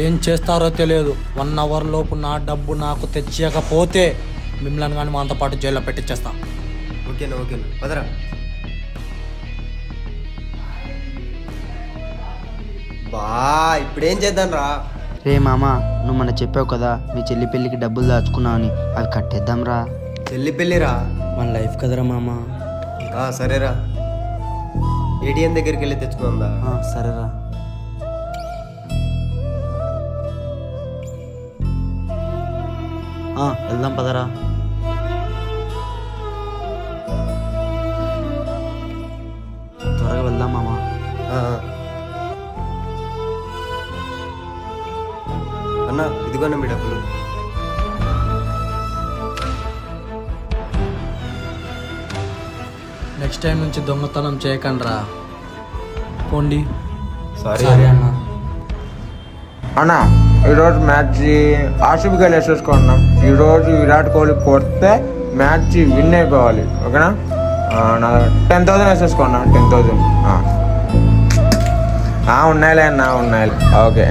ఏం చేస్తారో తెలియదు. 1 అవర్ లోపు నా డబ్బు నాకు తెచ్చకపోతే మిమ్మల్ని కానీ మాతో పాటు జైల్లో పెట్టించేస్తా. ఓకేనా పదరా. బా ఇప్పుడేం చేద్దాం రా? రే మామ, నువ్వు మన చెప్పావు కదా మీ చెల్లి పెళ్ళికి డబ్బులు దాచుకున్నావు అని, అవి కట్టేద్దాం రా. చెల్లి పెళ్ళిరా? మన లైఫ్ కదరా మామ. సరేరా, ఏటీఎం దగ్గరికి వెళ్ళి తెచ్చుకుందా? సరేరా. వెళ్దాం పదరా. త్వరగా వెళ్దాం మామ. అన్నా ఇదిగోనా మీ డబ్బులు. నెక్స్ట్ టైం నుంచి దొంగతనం చేయకండి రా. పోండి. సారీ అన్న. అన్న ఈరోజు మ్యాచ్ ఆర్సీబీకి వేసేసుకున్నాం. ఈరోజు విరాట్ కోహ్లీ కొడితే మ్యాచ్ విన్ అయిపోవాలి. ఓకేనా? నా 10,000 వేసేసుకున్నా. 10,000 ఉన్నాయిలే అన్న, ఉన్నాయిలే. ఓకే.